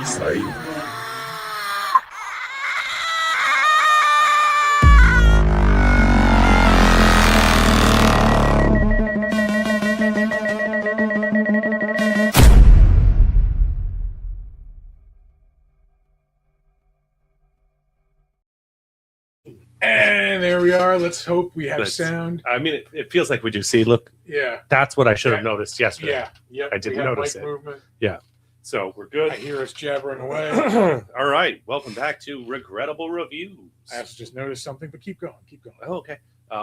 And there we are. Let's hope we have sound. I mean, it feels like we do. See, look. Yeah. That's what I should have noticed yesterday. Yeah. Yep. I didn't notice it. Movement. Yeah. So we're good. I hear us jabbering away. All right. Welcome back to Regrettable Reviews. I also just noticed something, but keep going. Keep going. Oh, okay.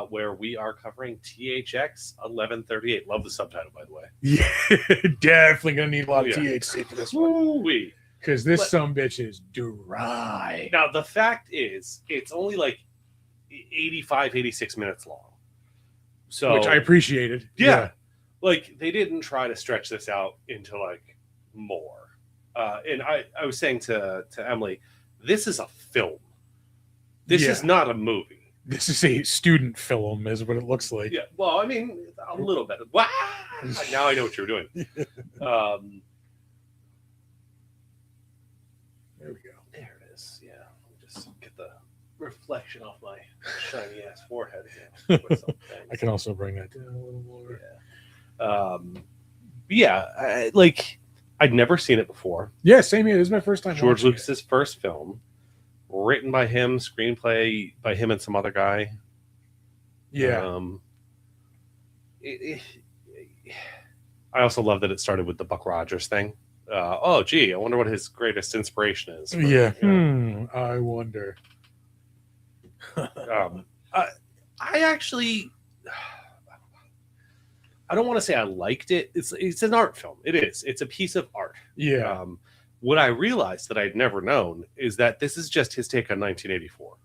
Where we are covering THX-1138. Love the subtitle, by the way. Yeah. Definitely going to need a lot of THC for this one. Because this sumbitch is dry. Now, the fact is, it's only like 85, 86 minutes long. So, which I appreciated. Yeah. Like, they didn't try to stretch this out into, like, more. And I was saying to Emily, this is a film. This is not a movie. This is a student film, is what it looks like. Yeah. Well, I mean, a little bit. Wow. Now I know what you're doing. There we go. There it is. Yeah. I'll just get the reflection off my shiny ass forehead. I can also bring that down a little more. Yeah. Like, I'd never seen it before. Yeah, same here. This is my first time. George Lucas's first film, written by him, screenplay by him and some other guy. Yeah. I also love that it started with the Buck Rogers thing. Oh, gee, I wonder what his greatest inspiration is. But, yeah. I wonder. I actually, I don't want to say I liked it. It's an art film. It is. It's a piece of art. Yeah. What I realized that I'd never known is that this is just his take on 1984.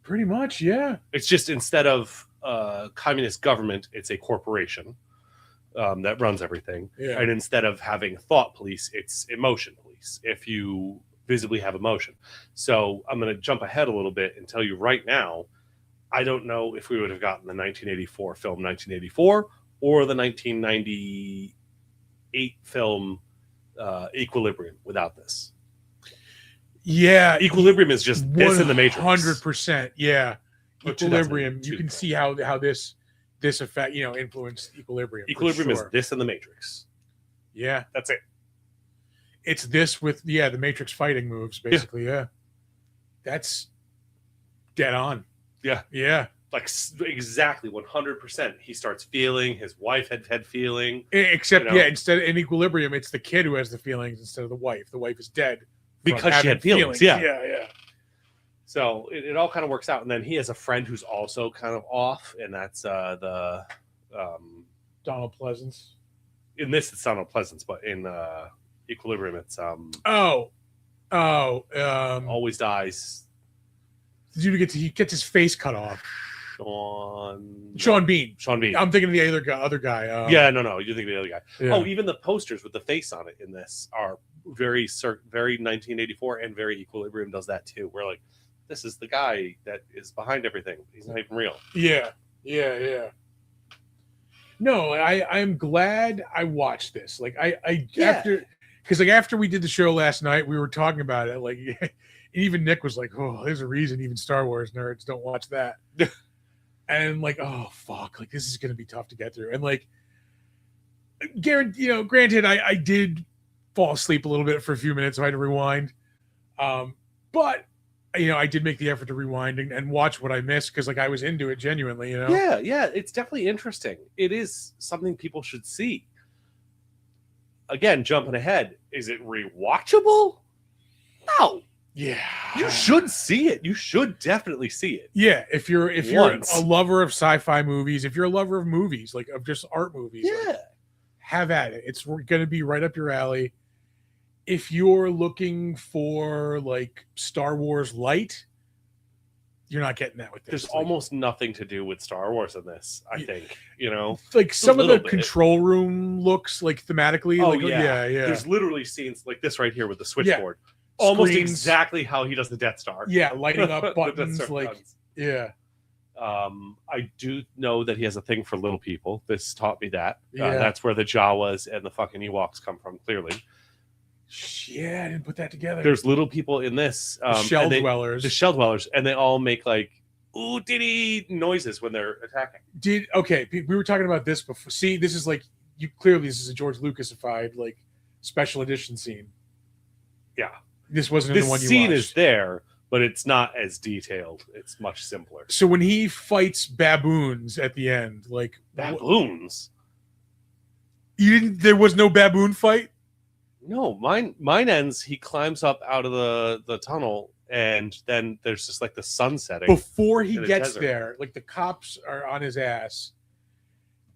Pretty much, yeah. It's just instead of communist government, it's a corporation that runs everything. Yeah. And instead of having thought police, it's emotion police, if you visibly have emotion. So I'm going to jump ahead a little bit and tell you right now, I don't know if we would have gotten the 1984 film 1984 or the 1998 film Equilibrium without this. Yeah. Equilibrium is just this in the Matrix. 100%. Yeah. Equilibrium. You can see how this effect, influenced Equilibrium. Equilibrium is this in the Matrix. Yeah. That's it. It's this with, the Matrix fighting moves, basically. Yeah. That's dead on. Yeah. Yeah. Like exactly 100%. He starts feeling, his wife had feeling. Except, instead in Equilibrium, it's the kid who has the feelings instead of the wife. The wife is dead. Because she had feelings. Yeah. Yeah. So it all kind of works out. And then he has a friend who's also kind of off, and that's the Donald Pleasance. In this, it's Donald Pleasance, but in Equilibrium, it's always dies. He gets his face cut off. Sean Bean. I'm thinking of the other guy. No. You're thinking of the other guy. Yeah. Oh, even the posters with the face on it in this are very 1984, and very Equilibrium does that too. We're like, this is the guy that is behind everything. He's not even real. Yeah. No, I'm glad I watched this. Like after we did the show last night, we were talking about it. Like, even Nick was like, "Oh, there's a reason even Star Wars nerds don't watch that." And I'm like, "Oh fuck! Like, this is gonna be tough to get through." And like, granted, I did fall asleep a little bit for a few minutes, so I had to rewind. But I did make the effort to rewind and watch what I missed, because like I was into it genuinely. Yeah, it's definitely interesting. It is something people should see. Again, jumping ahead, is it rewatchable? No. Yeah, you should see it. You should definitely see it. Yeah, if you're a lover of sci-fi movies, if you're a lover of movies, like of just art movies, have at it. It's going to be right up your alley. If you're looking for like Star Wars light, you're not getting that with this. There's almost nothing to do with Star Wars in this, I think. Like some of the control room looks like thematically. Oh, like, yeah. There's literally scenes like this right here with the switchboard. Yeah. Almost exactly how he does the Death Star. Yeah, lighting up buttons. I do know that he has a thing for little people. This taught me that. That's where the Jawas and the fucking Ewoks come from, clearly. Yeah, I didn't put that together. There's little people in this. Shell dwellers. The shell dwellers, and they all make like ooh diddy noises when they're attacking. We were talking about this before. See, this is like this is a George Lucasified like special edition scene. Yeah, this wasn't in the one you watched. This scene is there, but it's not as detailed. It's much simpler. So when he fights baboons at the end, like baboons, there was no baboon fight. No, mine ends. He climbs up out of the tunnel, and then there's just like the sun setting before he gets there. Like the cops are on his ass,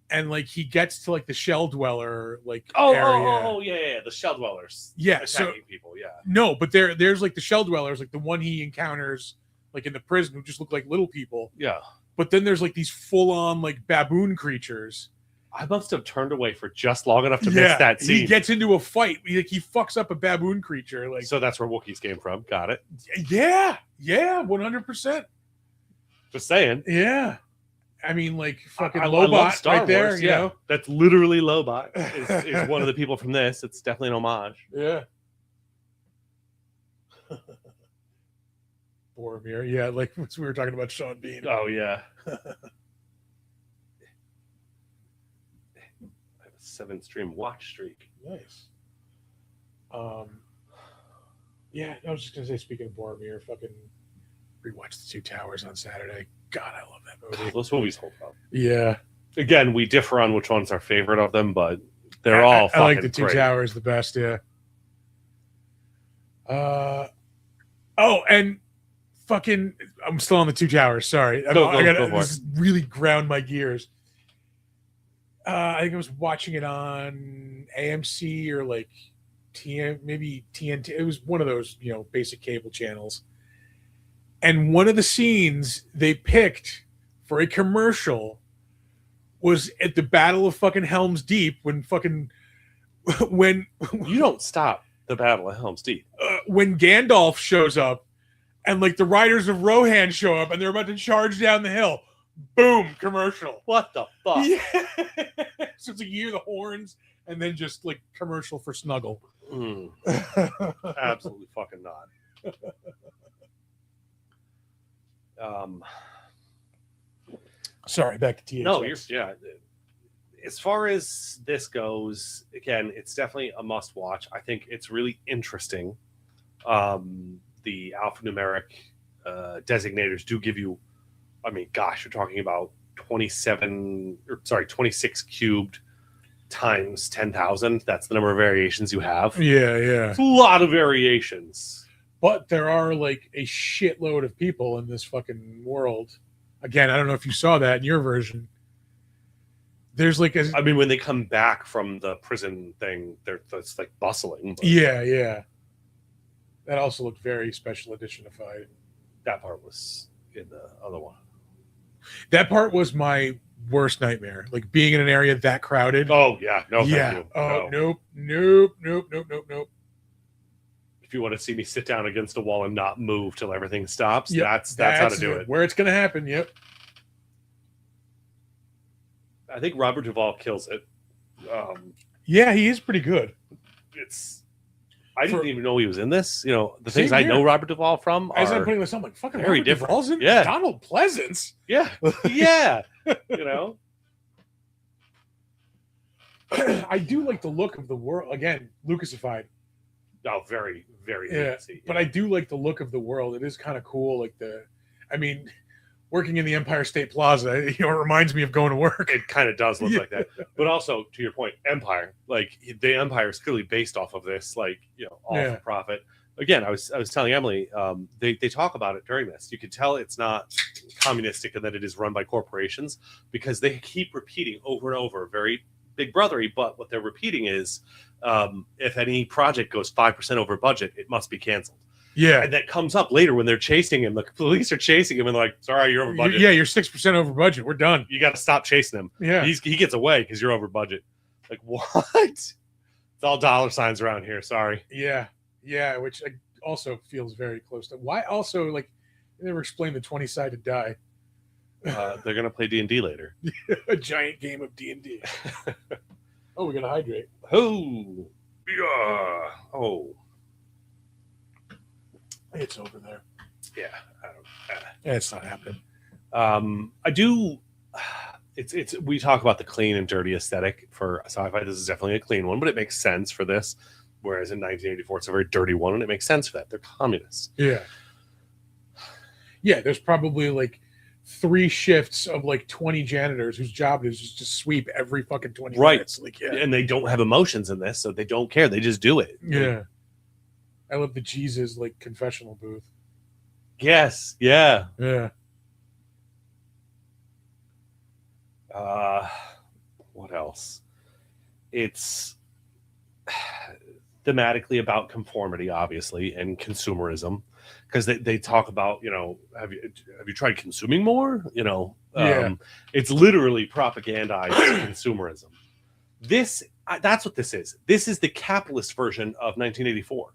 and like he gets to like the shell dweller area. Yeah, the shell dwellers. Yeah, attacking people. Yeah, no, but there's like the shell dwellers, like the one he encounters like in the prison who just look like little people. Yeah, but then there's like these full on like baboon creatures. I must have turned away for just long enough to miss that scene. He gets into a fight. He fucks up a baboon creature. Like, so that's where Wookiees came from. Got it. Yeah, 100%. Just saying. Yeah, I mean, like fucking I Lobot right there. Wars, you know, that's literally Lobot. Is one of the people from this. It's definitely an homage. Yeah. Boromir. Yeah, like we were talking about Sean Bean. Oh yeah. 7-stream watch streak. Nice. Yeah, I was just gonna say, speaking of Boromir, fucking rewatched The Two Towers on Saturday. God, I love that movie. Those movies hold up. Yeah. Again, we differ on which one's our favorite of them, but they're all fucking I like The Two great. Towers the best, yeah. And fucking I'm still on The Two Towers, sorry. I gotta really ground my gears. I think I was watching it on AMC or like maybe TNT. It was one of those, basic cable channels. And one of the scenes they picked for a commercial was at the Battle of fucking Helm's Deep when you don't stop the Battle of Helm's Deep. When Gandalf shows up and like the Riders of Rohan show up and they're about to charge down the hill. Boom, commercial. What the fuck? Yeah. So it's like you hear the horns and then just like commercial for Snuggle. Absolutely fucking not. Sorry, back to THX. No, as far as this goes, again, it's definitely a must watch. I think it's really interesting. The alphanumeric designators do give you, I mean, gosh, you're talking about 26 cubed times 10,000. That's the number of variations you have. Yeah. It's a lot of variations. But there are like a shitload of people in this fucking world. Again, I don't know if you saw that in your version. There's like I mean, when they come back from the prison thing, it's like bustling. But yeah. That also looked very special editionified. That part was in the other one. That part was my worst nightmare. Like being in an area that crowded. Oh yeah, no, yeah. Thank you. Oh no. Nope. If you want to see me sit down against a wall and not move till everything stops, yep, that's how to do it. Where it's going to happen. Yep. I think Robert Duvall kills it. Yeah, he is pretty good. I didn't even know he was in this. The things I know Robert Duvall from as I'm putting this, I'm like, fucking very Robert different. Duvall's in Donald Pleasance. Yeah. I do like the look of the world. Again, Lucasified. Oh, very, very. Yeah, but I do like the look of the world. It is kind of cool. Like working in the Empire State Plaza, it reminds me of going to work. It kind of does look like that. But also, to your point, Empire, like the Empire is clearly based off of this, all for profit. Again, I was telling Emily, they talk about it during this. You can tell it's not communistic and that it is run by corporations because they keep repeating over and over, very big brothery. But what they're repeating is, if any project goes 5% over budget, it must be canceled. Yeah, and that comes up later when they're chasing him. The police are chasing him, and they're like, "Sorry, you're over budget." Yeah, you're 6% over budget. We're done. You got to stop chasing him. Yeah, he gets away because you're over budget. Like what? It's all dollar signs around here. Sorry. Yeah, which also feels very close to. Why also like they never explained the 20-sided die. They're gonna play D&D later. A giant game of D&D. Oh, we gotta hydrate. Oh, Yeah. Oh, It's over there. yeah. It's not happening. I do. It's. We talk about the clean and dirty aesthetic for sci-fi. This is definitely a clean one, but it makes sense for this. Whereas in 1984, it's a very dirty one, and it makes sense for that. They're communists. Yeah. Yeah, there's probably like 3 shifts of like 20 janitors whose job is just to sweep every fucking 20 minutes. Like, yeah. And they don't have emotions in this, so they don't care. They just do it. Yeah. I love the Jesus like confessional booth. Yes. Yeah. Yeah. What else? It's thematically about conformity, obviously, and consumerism, because they talk about, have you tried consuming more? It's literally propagandized consumerism. That's what this is. This is the capitalist version of 1984.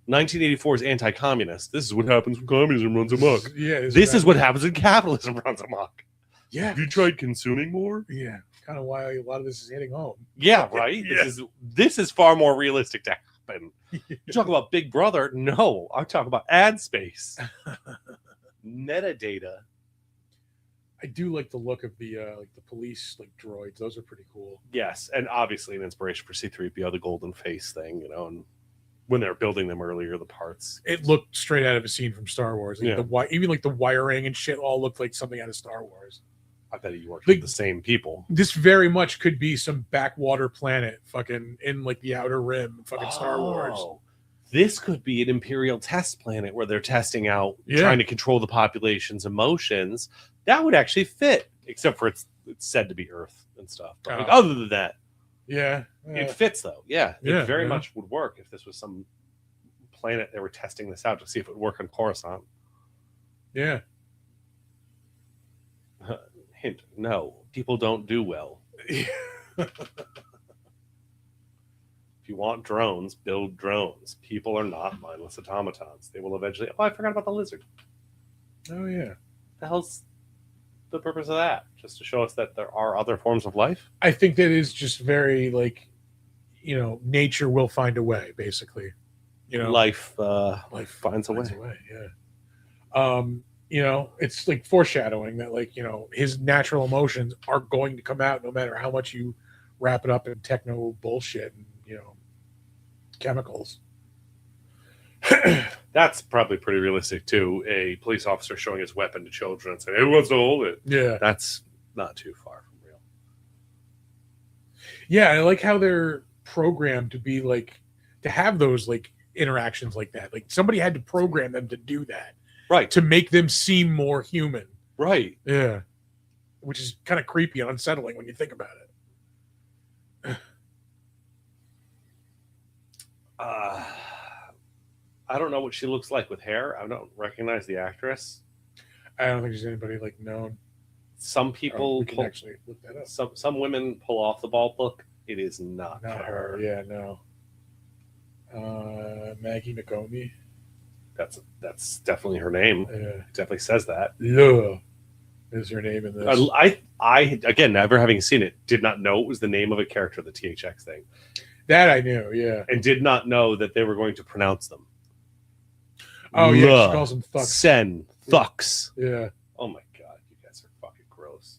1984 is anti-communist. This is what happens when communism runs amok. Yeah. This is what happens when capitalism runs amok. Yeah. Have you tried consuming more? Yeah. Kind of why a lot of this is hitting home. Yeah, right? Yeah. This is far more realistic to happen. You talk about Big Brother? No, I talk about ad space. Metadata. I do like the look of the police like droids. Those are pretty cool. Yes, and obviously an inspiration for C-3PO, the golden face thing, and when they're building them earlier, the parts. It looked straight out of a scene from Star Wars. Like even like the wiring and shit all looked like something out of Star Wars. I bet you worked with the same people. This very much could be some backwater planet fucking in like the Outer Rim fucking Star Wars. This could be an Imperial test planet where they're testing out, trying to control the population's emotions. That would actually fit, except for it's said to be Earth and stuff. But other than that, it fits though. Yeah, it very much would work if this was some planet they were testing this out to see if it would work on Coruscant. Yeah. Hint: no, people don't do well. If you want drones, build drones. People are not mindless automatons. They will eventually. Oh, I forgot about the lizard. Oh yeah. The hell's the purpose of that? Just to show us that there are other forms of life? I think that is just very like, nature will find a way, basically. Life finds a way. Yeah. It's like foreshadowing that like, his natural emotions are going to come out no matter how much you wrap it up in techno bullshit and, chemicals. That's probably pretty realistic too. A police officer showing his weapon to children and saying, "Who wants to hold it?" Yeah. That's not too far from real. Yeah, I like how they're programmed to be like, to have those like interactions like that. Like somebody had to program them to do that. Right. To make them seem more human. Right. Yeah. Which is kind of creepy and unsettling when you think about it. I don't know what she looks like with hair. I don't recognize the actress. I don't think there's anybody like known. Some people we can actually look that up. Some women pull off the bald look. It is not her. Yeah, no. Maggie Nagomi. That's definitely her name. Yeah. It definitely says that. Yeah. Is her name in this? I again, never having seen it, did not know it was the name of a character, the THX thing. That I knew, yeah. And did not know that they were going to pronounce them. Oh, yeah, she calls them thucks. Sen, thucks. Yeah. Oh my God, you guys are fucking gross.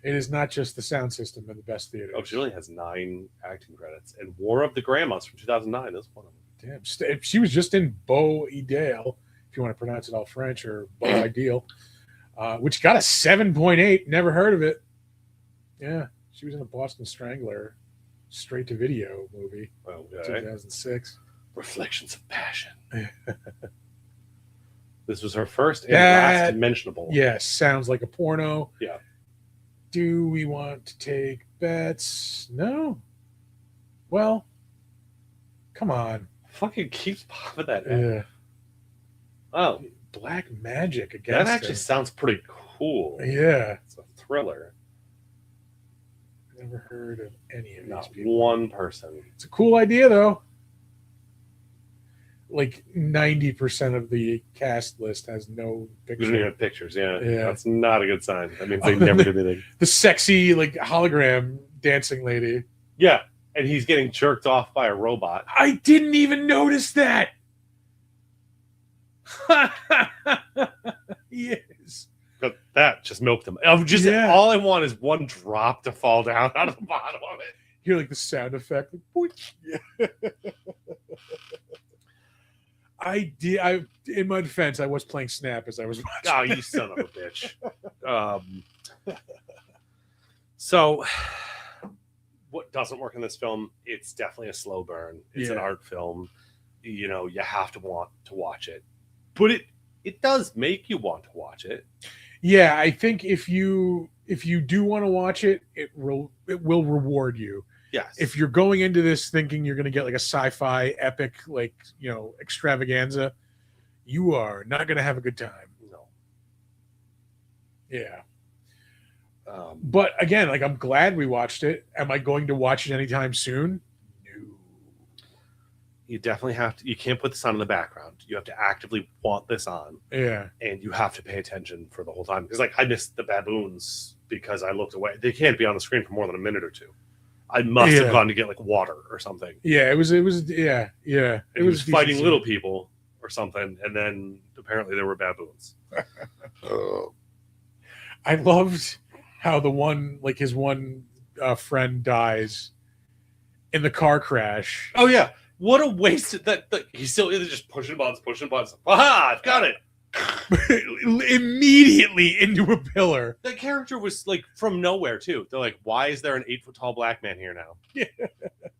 It is not just the sound system in the best theaters. Oh, she only has 9 acting credits. And War of the Grandmas from 2009 is one of them. Damn. She was just in Beau Ideal, if you want to pronounce it all French, or Beau Ideal, which got a 7.8. Never heard of it. Yeah. She was in the Boston Strangler straight-to-video movie. Oh, 2006. Reflections of Passion. This was her first and last mentionable. Yeah, sounds like a porno. Yeah. Do we want to take bets? No. Well, come on. Fucking keeps popping that. Yeah. Oh, Black Magic against that actually sounds pretty cool. Yeah. It's a thriller. Never heard of any of Not these people. one person. It's a cool idea, though. Like 90% of the cast list has no You picture. don't even have pictures. Yeah. Yeah. That's not a good sign. That means they never did anything. The sexy, like, hologram dancing lady. Yeah. and he's getting jerked off by a robot. I didn't even notice that. Yes. But that just milked him. All I want is one drop to fall down out of the bottom of it. Hear like the sound effect. Yeah. In my defense, I was playing Snap as I was watching. Oh, you son of a bitch. So what doesn't work in this film, it's definitely a slow burn. It's an art film. You know, you have to want to watch it. But it does make you want to watch it. Yeah, I think if you do want to watch it, it will reward you. Yes. If you're going into this thinking you're going to get like a sci-fi epic, like, you know, extravaganza, you are not going to have a good time. No. Yeah. But again, like, I'm glad we watched it. Am I going to watch it anytime soon? No. You definitely have to. You can't put this on in the background. You have to actively want this on. Yeah. And you have to pay attention for the whole time. Because, like, I missed the baboons because I looked away. They can't be on the screen for more than a minute or two. I must have gone to get like water or something. Yeah, it was It was fighting little people or something, and then apparently there were baboons. I loved how his one friend dies in the car crash. Oh yeah, what a waste! That he's still just pushing buttons. Aha! I've got it. Immediately into a pillar. That character was like from nowhere too. They're like, why is there an 8-foot tall black man here now? Yeah.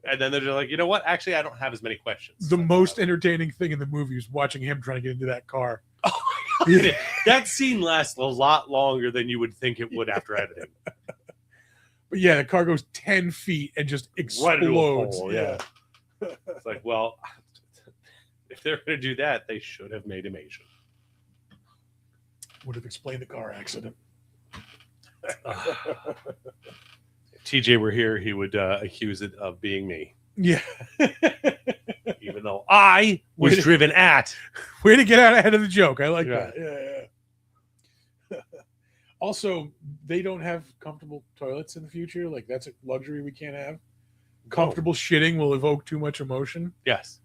And then they're just like, you know what? Actually, I don't have as many questions. The most entertaining thing in the movie is watching him trying to get into that car. Oh my God. That scene lasts a lot longer than you would think it would after editing. But yeah, the car goes 10 feet and just explodes. Hole, yeah. It's like, well, if they're going to do that, they should have made him Asian. Would have explained the car accident. If TJ were here, he would accuse it of being me. Yeah. Even though I was driven at. Way to get out ahead of the joke. I like that. Yeah. Also, they don't have comfortable toilets in the future. Like, that's a luxury we can't have. Comfortable shitting will evoke too much emotion. Yes.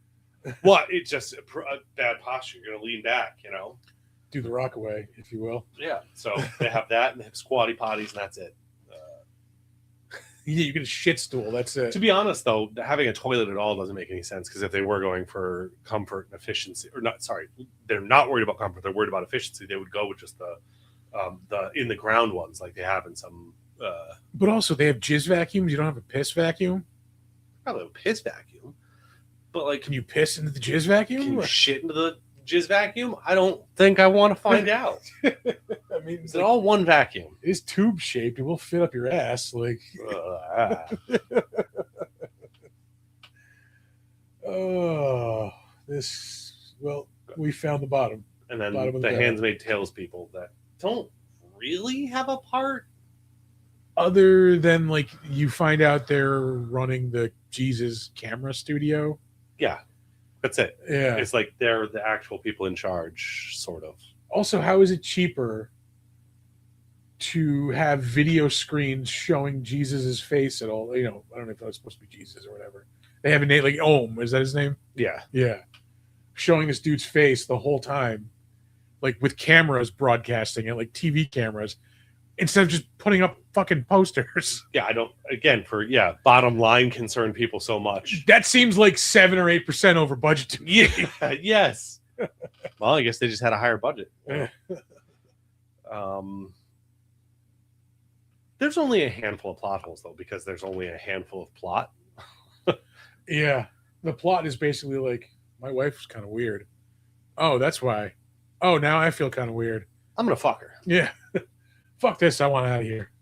Well, it's just a bad posture. You're going to lean back, you know? Do the rock away, if you will. Yeah. So they have that, and they have squatty potties, and that's it. Yeah, you get a shit stool. That's it. To be honest, though, having a toilet at all doesn't make any sense, because if they were going for comfort and efficiency, or not, sorry, they're not worried about comfort. They're worried about efficiency. They would go with just the in the ground ones, like they have in some. But also, they have jizz vacuums. You don't have a piss vacuum. Probably a piss vacuum, but like, can you piss into the jizz vacuum? Can you shit into the jizz vacuum? I don't think I want to find out. I mean, it's all one vacuum. It is tube shaped. It will fit up your ass. Like, oh, this. Well, we found the bottom. And then the Handmaid's Tales people that don't really have a part, other than like you find out they're running the Jesus camera studio. Yeah. That's it. Yeah. It's like they're the actual people in charge, sort of. Also, how is it cheaper to have video screens showing Jesus's face at all? You know, I don't know if that was supposed to be Jesus or whatever. They have a name like Ohm. Is that his name? Yeah. Yeah. Showing this dude's face the whole time, like with cameras broadcasting it, like TV cameras, instead of just putting up fucking posters. Yeah, I don't, again, bottom line concern people so much. That seems like 7 or 8% over budget to me. Yeah, yes. Well, I guess they just had a higher budget. There's only a handful of plot holes, though, because there's only a handful of plot. Yeah. The plot is basically like, my wife's kind of weird. Oh, that's why. Oh, now I feel kind of weird. I'm going to fuck her. Yeah. Fuck this. I want out of here.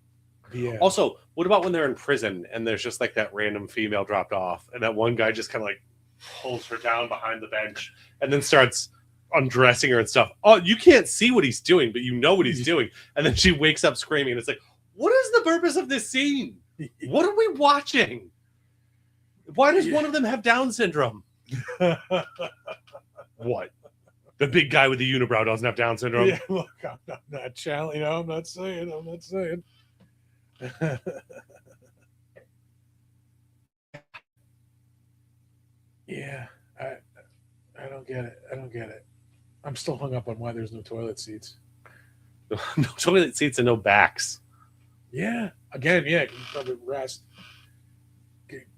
Yeah. Also, what about when they're in prison and there's just like that random female dropped off and that one guy just kind of like pulls her down behind the bench and then starts undressing her and stuff. Oh, you can't see what he's doing, but you know what he's doing. And then she wakes up screaming and it's like, what is the purpose of this scene? What are we watching? Why does one of them have Down syndrome? What? The big guy with the unibrow doesn't have Down syndrome. Yeah, look, I'm not challenging. I'm not saying. Yeah, I don't get it. I don't get it. I'm still hung up on why there's no toilet seats. No toilet seats and no backs. Yeah, again, yeah, you can probably rest.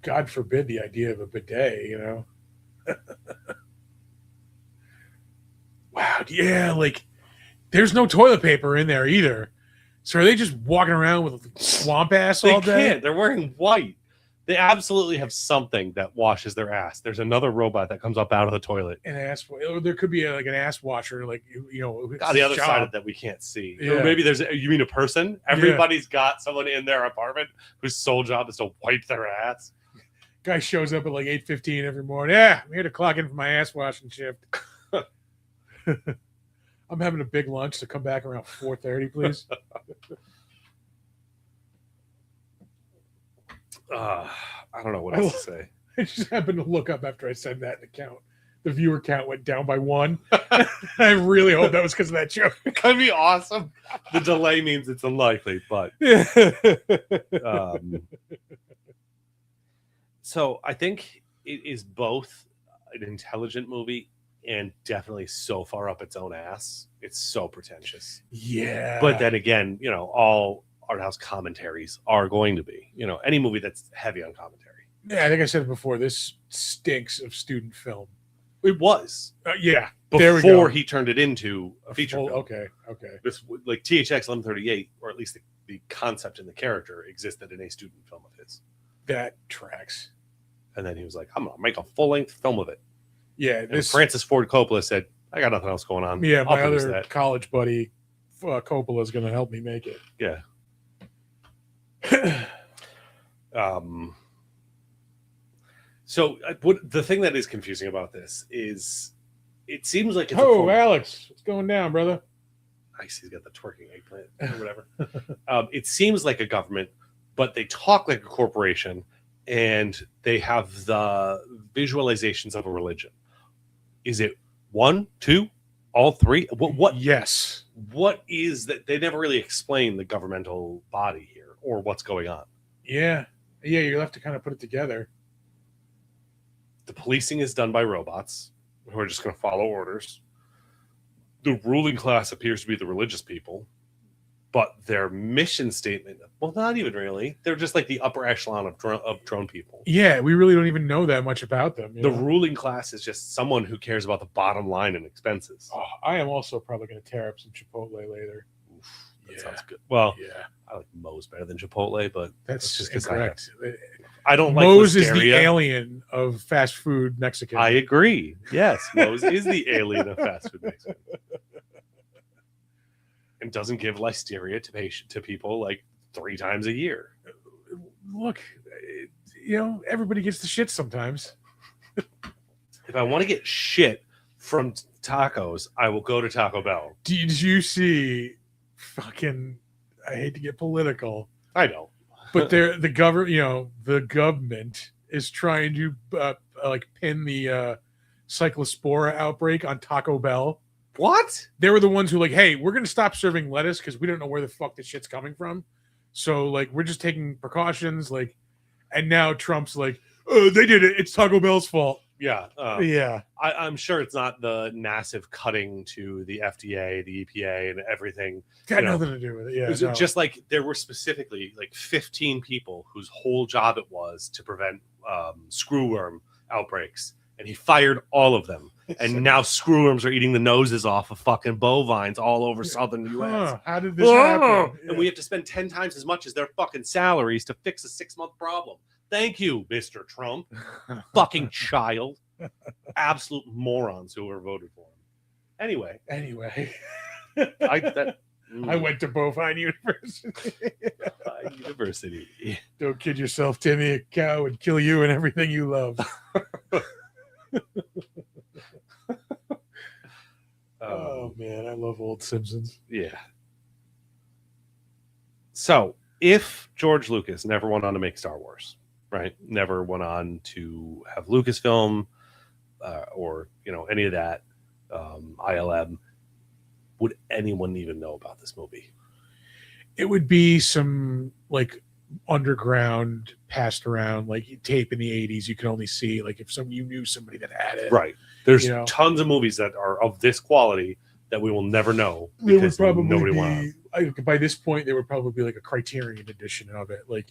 God forbid the idea of a bidet, you know? Wow, yeah, like there's no toilet paper in there either. So are they just walking around with swamp ass They all day? can't. They're wearing white. They absolutely have something that washes their ass. There's another robot that comes up out of the toilet. An ass, or there could be like an ass washer, like you know, God, the other side of that we can't see. Yeah. Or maybe you mean a person? Everybody's got someone in their apartment whose sole job is to wipe their ass. Guy shows up at like 8:15 every morning. Yeah, I'm here to clock in for my ass washing shift. I'm having a big lunch to come back around 4:30, please. I don't know what else to say. I just happened to look up after I said that in the count. The viewer count went down by 1. I really hope that was because of that joke. It could be awesome. The delay means it's unlikely, but so I think it is both an intelligent movie and definitely so far up its own ass. It's so pretentious. Yeah. But then again, you know, all art house commentaries are going to be, you know, any movie that's heavy on commentary. Yeah, I think I said it before. This stinks of student film. It was. Yeah. Before there we go. he turned it into a feature film. Okay. This, like THX-1138, or at least the concept and the character existed in a student film of his. That tracks. And then he was like, I'm going to make a full-length film of it. Yeah. And Francis Ford Coppola said, I got nothing else going on. Yeah, I'll my produce other that. college buddy, Coppola, is going to help me make it. Yeah. So the thing that is confusing about this is it seems like it's Alex, what's going down, brother? Nice, he's got the twerking eggplant or whatever. It seems like a government, but they talk like a corporation, and they have the visualizations of a religion. Is it 1, 2, all 3? What? Yes. What is that? They never really explain the governmental body here or what's going on. Yeah. You'll have to kind of put it together. The policing is done by robots who are just going to follow orders. The ruling class appears to be the religious people, but their mission statement, well, not even really. They're just like the upper echelon of drone people. Yeah, we really don't even know that much about them. The ruling class is just someone who cares about the bottom line and expenses. Oh, I am also probably going to tear up some Chipotle later. Oof, that sounds good. Well, yeah, I like Moe's better than Chipotle, but that's just incorrect. I don't like Moe's is Listeria. the alien of fast food Mexican. I agree. Yes, Moe's is the alien of fast food Mexican. And doesn't give listeria to people like 3 times a year. Look, everybody gets the shit sometimes. If I want to get shit from tacos, I will go to Taco Bell. Did you see fucking, I hate to get political. I know. But the government is trying to pin the cyclospora outbreak on Taco Bell. What? They were the ones who hey, we're going to stop serving lettuce because we don't know where the fuck this shit's coming from. So we're just taking precautions. And now Trump's they did it. It's Taco Bell's fault. Yeah. Yeah. I'm sure it's not the massive cutting to the FDA, the EPA, and everything. Got nothing to do with it. Yeah. It was just there were specifically 15 people whose whole job it was to prevent screwworm outbreaks. And he fired all of them. And now screwworms are eating the noses off of fucking bovines all over southern U.S. How did this happen? And we have to spend 10 times as much as their fucking salaries to fix a 6-month problem. Thank you, Mr. Trump. Fucking child. Absolute morons who were voted for him. Anyway. I went to Bovine University. Don't kid yourself, Timmy. A cow would kill you and everything you love. Oh man, I love old Simpsons. Yeah. So if George Lucas never went on to make Star Wars, right? Never went on to have Lucasfilm or any of that ILM, would anyone even know about this movie? It would be some underground, passed around like tape in the 80s. You can only see like if you knew somebody that had it. Right. There's You know? tons of movies that are of this quality that we will never know There would because probably nobody be, wanted. by this point, there would probably be like a Criterion edition of it. Like,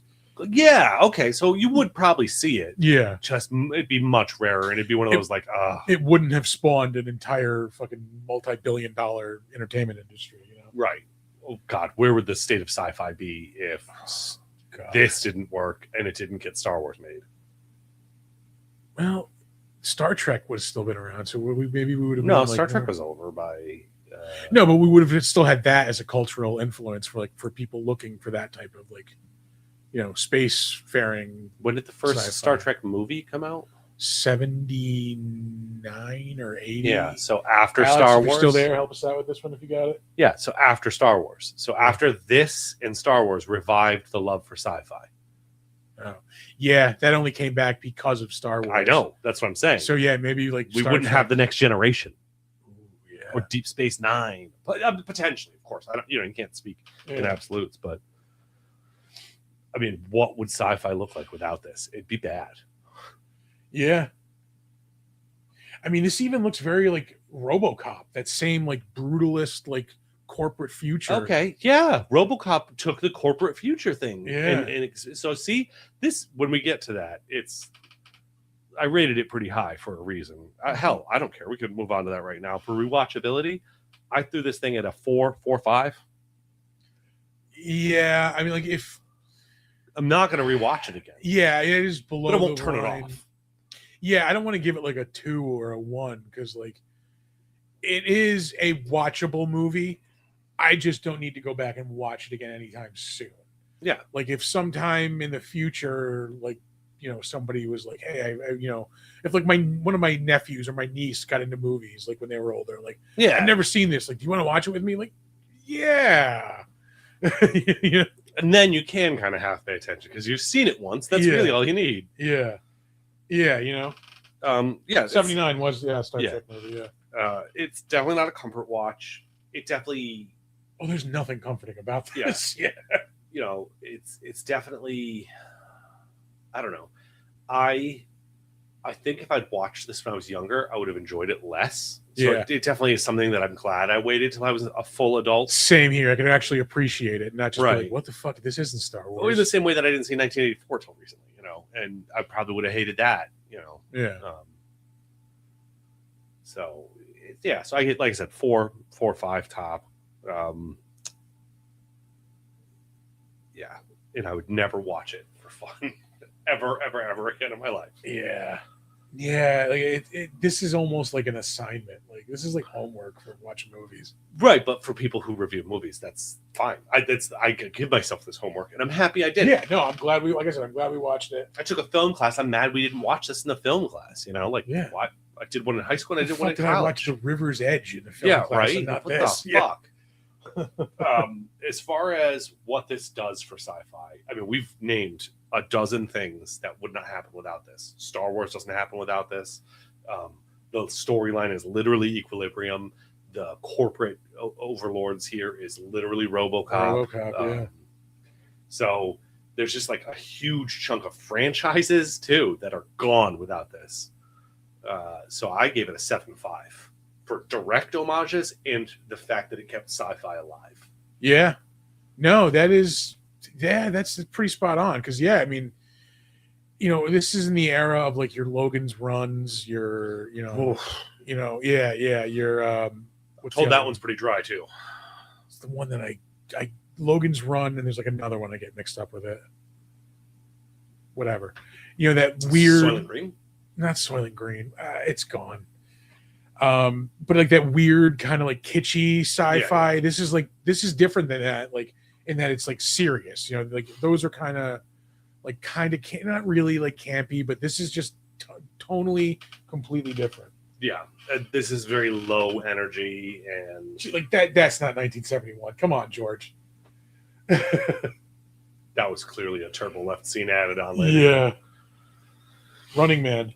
Yeah, okay, so you would probably see it. yeah, Just it'd be much rarer, and it'd be one of those like, it wouldn't have spawned an entire fucking multi-billion-dollar entertainment industry. You know, right. Oh God, where would the state of sci-fi be if this didn't work and it didn't get Star Wars made? Well, Star Trek would have still been around, so maybe we would have. No, Star Trek was over by. No, but we would have still had that as a cultural influence for people looking for that type of like, spacefaring. When did the first sci-fi. Star Trek movie come out? 79 or 80. Yeah, so after Alex, Star if you're Wars. still there, help us out with this one if you got it. Yeah, so after Star Wars. So after this and Star Wars revived the love for sci-fi. Oh, yeah, that only came back because of Star Wars. I know, that's what I'm saying. So yeah, maybe like we wouldn't have the Next Generation. Yeah. Or Deep Space Nine, but potentially, of course. I don't, you can't speak in absolutes, but I mean, what would sci-fi look like without this? It'd be bad. Yeah. I mean, this even looks very like RoboCop. That same like brutalist like corporate future. Okay, yeah. RoboCop took the corporate future thing. Yeah. And so see this when we get to that, I rated it pretty high for a reason. Hell, I don't care. We could move on to that right now. For rewatchability, I threw this thing at a 4.5. Yeah, I mean, like if I'm not going to rewatch it again. Yeah, it is below. But I won't the turn line. it off. Yeah, I don't want to give it like a 2 or a 1 because like it is a watchable movie. I just don't need to go back and watch it again anytime soon. Yeah, like if sometime in the future, like somebody was like, hey, I if like one of my nephews or my niece got into movies like when they were older, like, yeah, I've never seen this. Like, do you want to watch it with me? Like, yeah. And then you can kind of have to pay attention because you've seen it once. That's really all you need. Yeah. Yeah, 79 was Star Trek movie. Yeah. It's definitely not a comfort watch. It definitely. Oh, there's nothing comforting about this. Yeah. It's definitely. I don't know. I think if I'd watched this when I was younger, I would have enjoyed it less. So it definitely is something that I'm glad I waited till I was a full adult. Same here. I can actually appreciate it, not just be like, what the fuck? This isn't Star Wars. Or in the same way that I didn't see 1984 till recently, and I probably would have hated that, Yeah. So I get, like I said, 4 or 5 top. And I would never watch it for fun. ever again in my life. Yeah, like this is almost like an assignment. Like this is like homework for watching movies, right? But for people who review movies, that's fine. I could give myself this homework, and I'm happy I did. Yeah, no, I'm glad I'm glad we watched it. I took a film class. I'm mad we didn't watch this in the film class. Why? I did one in high school and I did one in college. I watched The River's Edge in the film class. Right. And not what this. the fuck? As far as what this does for sci-fi, I mean, we've named a dozen things that would not happen without this. Star Wars doesn't happen without this. The storyline is literally Equilibrium. The corporate overlords here is literally RoboCop. So there's just like a huge chunk of franchises too that are gone without this. So I gave it a 7.5 for direct homages and the fact that it kept sci-fi alive. Yeah, no, that's pretty spot on. Because I mean, this is in the era of like your Logan's Runs, your your told that one's pretty dry too. It's the one that I Logan's Run, and there's like another one I get mixed up with it. Whatever, that weird Soylent Green. Not Soylent Green. It's gone. But like that weird kind of like kitschy sci-fi. Yeah. This is different than that. Like in that it's like serious. Like those are kind of not really like campy, but this is just tonally completely different. Yeah, this is very low energy and like that. That's not 1971. Come on, George. That was clearly a Turbo Left scene added on later. Yeah. Running Man.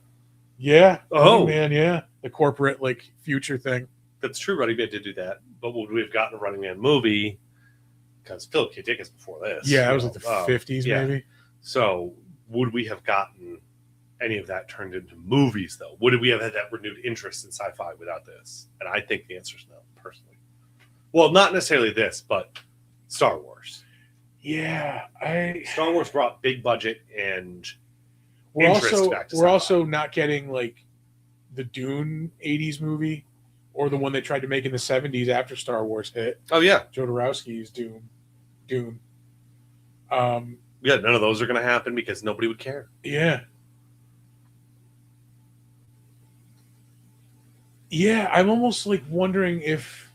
Yeah. Oh, Running Man. Yeah. The corporate like future thing. That's true. Running Man did do that, but would we have gotten a Running Man movie? because Philip K. Dick is before this. Yeah, that was like the 50s, maybe. So would we have gotten any of that turned into movies, though? Would we have had that renewed interest in sci-fi without this? And I think the answer is no, personally. Well, not necessarily this, but Star Wars. Yeah, Star Wars brought big budget and we're interest back to we're sci-fi. also not getting like the Dune 80s movie or the one they tried to make in the 70s after Star Wars hit. Oh yeah, Jodorowsky's Dune. Yeah, none of those are going to happen because nobody would care. Yeah. Yeah, I'm almost like wondering if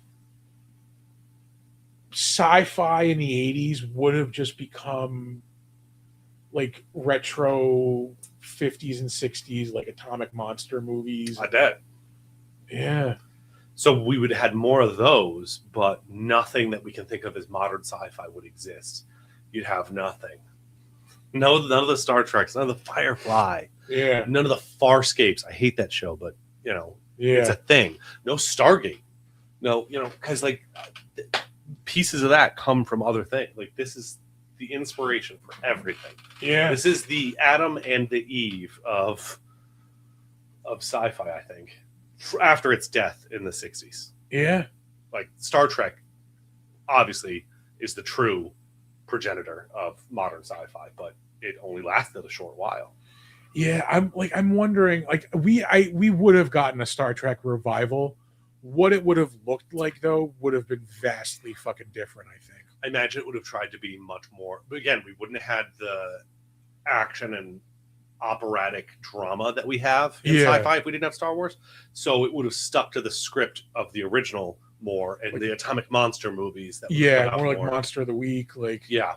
sci-fi in the 80s would have just become like retro 50s and 60s, like atomic monster movies. I bet. Yeah. So we would have had more of those, but nothing that we can think of as modern sci-fi would exist. You'd have nothing. No, none of the Star Treks, none of the Firefly. Yeah. None of the Farscapes. I hate that show, but you know, Yeah. it's a thing. No Stargate. No, you know, because like pieces of that come from other things. Like this is the inspiration for everything. Yeah. This is the Adam and the Eve of sci-fi, I think, after its death in the 60s. Yeah. Like Star Trek obviously is the true progenitor of modern sci-fi, but it only lasted a short while. Yeah, I'm wondering, like we would have gotten a Star Trek revival. What it would have looked like though would have been vastly fucking different, I think. I imagine it would have tried to be much more, but again, we wouldn't have had the action and operatic drama that we have in sci-fi if we didn't have Star Wars. So it would have stuck to the script of the original more and the atomic monster movies. That more like Monster of the Week, like yeah.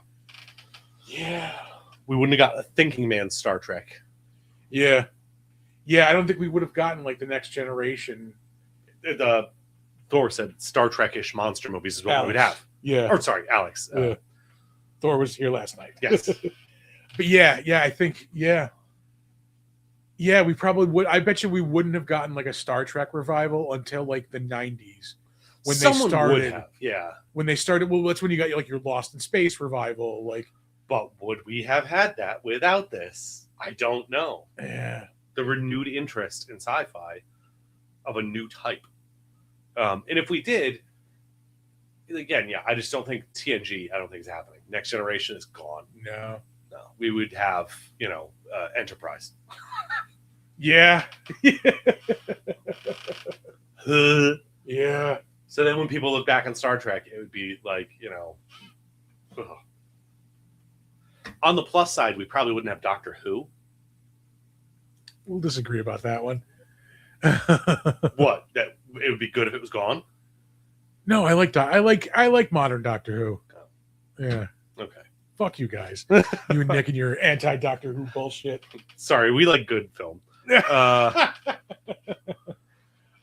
We wouldn't have got a thinking man Star Trek. Yeah. I don't think we would have gotten like the Next Generation. Thor said Star Trek-ish monster movies is what we would have. Yeah. Or sorry, Alex. Thor was here last night. Yes. But yeah, I think we probably would. I bet you we wouldn't have gotten like a Star Trek revival until like the 90s when Someone they started. would have. Yeah. When they started, well, that's when you got like your Lost in Space revival. Like, but would we have had that without this? I don't know. Yeah. The renewed interest in sci-fi of a new type. And if we did, again, I just don't think TNG, I don't think is happening. Next Generation is gone. No. We would have, Enterprise. Yeah. Yeah. So then when people look back on Star Trek, it would be like, ugh. On the plus side, we probably wouldn't have Doctor Who. We'll disagree about that one. What? That it would be good if it was gone? No, I like modern Doctor Who. Yeah. Okay. Fuck you guys. You and Nick and your anti-Doctor Who bullshit. Sorry, we like good film. I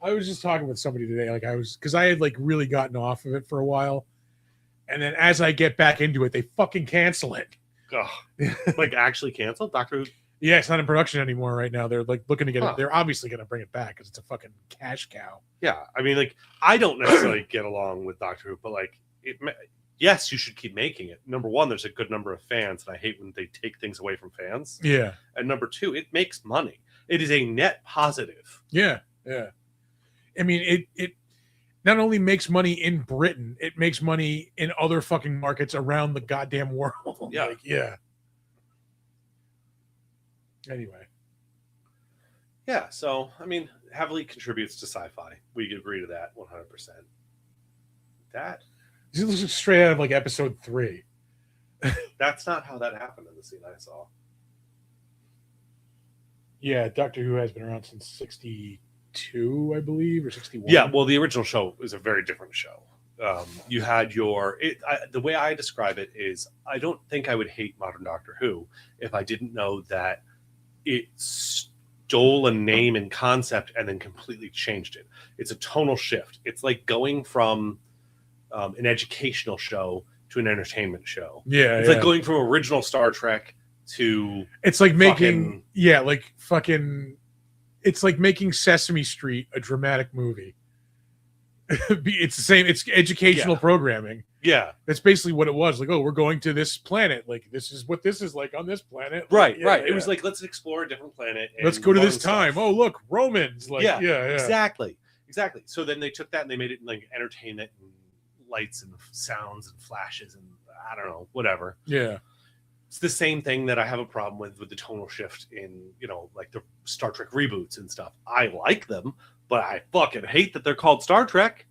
was just talking with somebody today, because I had like really gotten off of it for a while, and then as I get back into it, they fucking cancel it. Like actually cancel Doctor Who? Yeah, it's not in production anymore right now. They're like looking to get it. They're obviously going to bring it back because it's a fucking cash cow. Yeah, I mean, like I don't necessarily get along with Doctor Who, but like yes, you should keep making it. Number one, there's a good number of fans, and I hate when they take things away from fans. Yeah. And number two, it makes money. It is a net positive. Yeah. I mean, it not only makes money in Britain, it makes money in other fucking markets around the goddamn world. Yeah. Anyway. Yeah, so, I mean, heavily contributes to sci-fi. We agree to that 100%. This looks straight out of like episode 3. That's not how that happened in the scene I saw. Yeah, Doctor Who has been around since 62, I believe, or 61. Yeah, well, the original show is a very different show. You had the way I describe it is I don't think I would hate modern Doctor Who if I didn't know that it stole a name and concept and then completely changed it. It's a tonal shift. It's like going from an educational show to an entertainment show. Yeah, it's like going from original Star Trek to it's like making it's like making Sesame Street a dramatic movie. It's the same. It's educational programming. Yeah. That's basically what it was. Like, oh, we're going to this planet. Like, this is what this is like on this planet. Right, Like, right. It was like, let's explore a different planet. And let's go to this learn time. stuff. Oh, look, Romans. Like, yeah. Exactly. So then they took that and they made it like entertainment and lights and sounds and flashes and I don't know, whatever. Yeah. It's the same thing that I have a problem with the tonal shift in, like the Star Trek reboots and stuff. I like them, but I fucking hate that they're called Star Trek.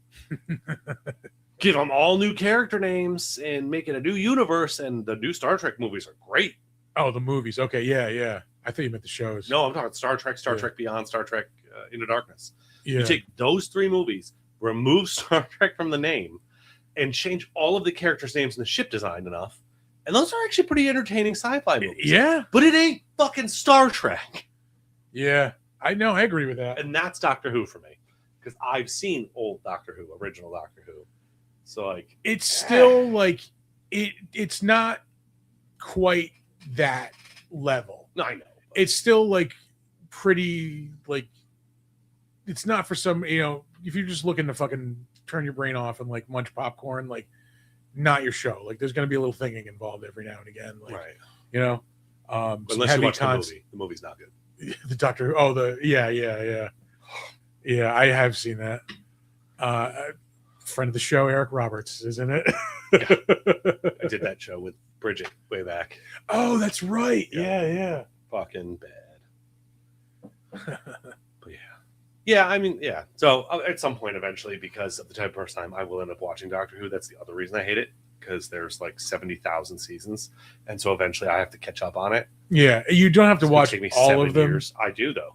Give them all new character names and make it a new universe. And the new Star Trek movies are great. Oh, the movies. Okay. Yeah. I thought you meant the shows. No, I'm talking Star Trek, Star Trek Beyond, Star Trek Into Darkness. Yeah. You take those 3 movies, remove Star Trek from the name, and change all of the characters' names and the ship design enough. And those are actually pretty entertaining sci-fi movies. Yeah. But it ain't fucking Star Trek. Yeah. I know. I agree with that. And that's Doctor Who for me. Because I've seen old Doctor Who, original Doctor Who. So, like... It's still, like... It's not quite that level. No, I know. It's still, like, pretty, like... It's not for some, if you're just looking to fucking turn your brain off and, like, munch popcorn, like... Not your show. Like, there's going to be a little thing involved every now and again. Like, right. But unless you watch the movie's not good. The Doctor. Oh, yeah. I have seen that. Friend of the show, Eric Roberts, isn't it? Yeah. I did that show with Bridget way back. Oh, that's right. Yeah. Fucking bad. But yeah, I mean, yeah. So at some point, eventually, because of the type of person I will end up watching Doctor Who. That's the other reason I hate it, because there's like 70,000 seasons, and so eventually I have to catch up on it. Yeah, you don't have to watch take me all of them. Years. I do though.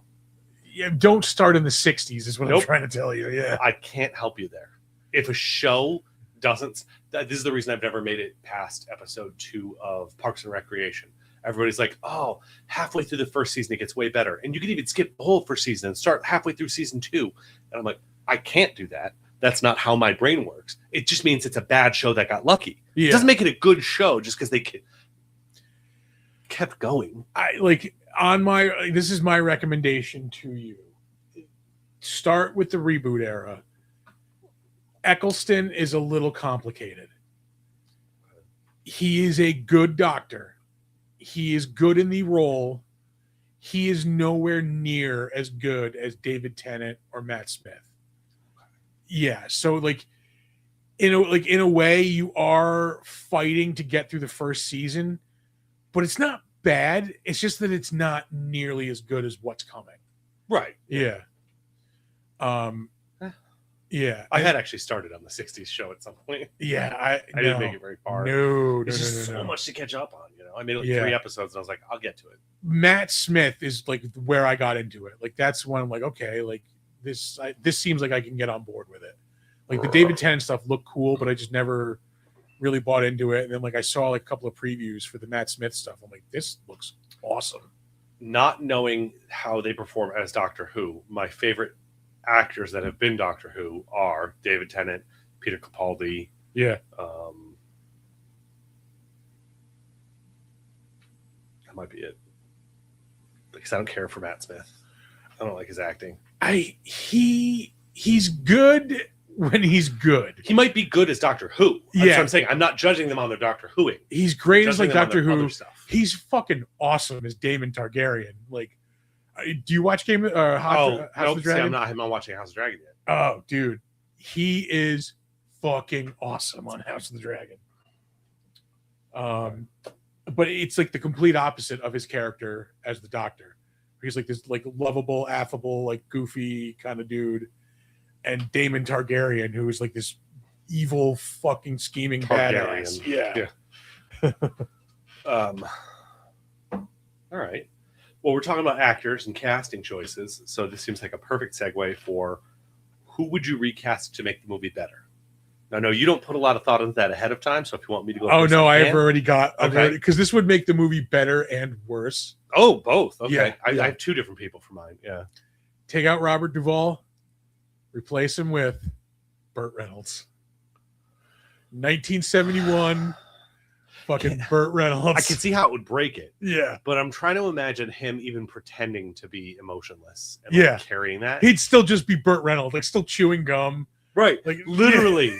Yeah, don't start in the 60s. Is what I'm trying to tell you. Yeah, I can't help you there. If a show doesn't, this is the reason I've never made it past episode 2 of Parks and Recreation. Everybody's like, oh, halfway through the first season, it gets way better. And you can even skip the whole first season and start halfway through season 2. And I'm like, I can't do that. That's not how my brain works. It just means it's a bad show that got lucky. Yeah. It doesn't make it a good show just because they kept going. This is my recommendation to you. Start with the reboot era. Eccleston is a little complicated. He is a good doctor. He is good in the role. He is nowhere near as good as David Tennant or Matt Smith. Yeah, so in a way, you are fighting to get through the first season, but it's not bad. It's just that it's not nearly as good as what's coming. Right. Yeah. Yeah, I had actually started on the 60s show at some point. Yeah, I didn't make it very far. No, so much to catch up on. I made 3 episodes, and I was like, I'll get to it. Matt Smith is like where I got into it. Like that's when I'm like, okay, like this seems like I can get on board with it. Like the David Tennant stuff looked cool, but I just never really bought into it. And then I saw a couple of previews for the Matt Smith stuff. I'm like, this looks awesome. Not knowing how they perform as Doctor Who, my favorite actors that have been Doctor Who are David Tennant, Peter Capaldi. Yeah. That might be it. Because I don't care for Matt Smith. I don't like his acting. He's good when he's good. He might be good as Doctor Who. That's what I'm saying. I'm not judging them on their Doctor Whoing. He's great as Doctor Who. He's fucking awesome as Daemon Targaryen. Do you watch House of the Dragon? I'm not watching House of the Dragon yet. Oh, dude. He is fucking awesome on House of the Dragon. But it's the complete opposite of his character as the Doctor. He's this lovable, affable, goofy kind of dude. And Daemon Targaryen, who is this evil, fucking scheming badass. Yeah. All right. Well, we're talking about actors and casting choices, so this seems like a perfect segue for who would you recast to make the movie better? Now, no, you don't put a lot of thought into that ahead of time, so if you want me to go... Oh, no, I've already got... Okay. Because this would make the movie better and worse. Oh, both. Okay. Yeah, I have 2 different people for mine. Yeah. Take out Robert Duvall, replace him with Burt Reynolds. 1971... Fucking Burt Reynolds. I can see how it would break it. Yeah. But I'm trying to imagine him even pretending to be emotionless and carrying that. He'd still just be Burt Reynolds, still chewing gum. Right. Literally.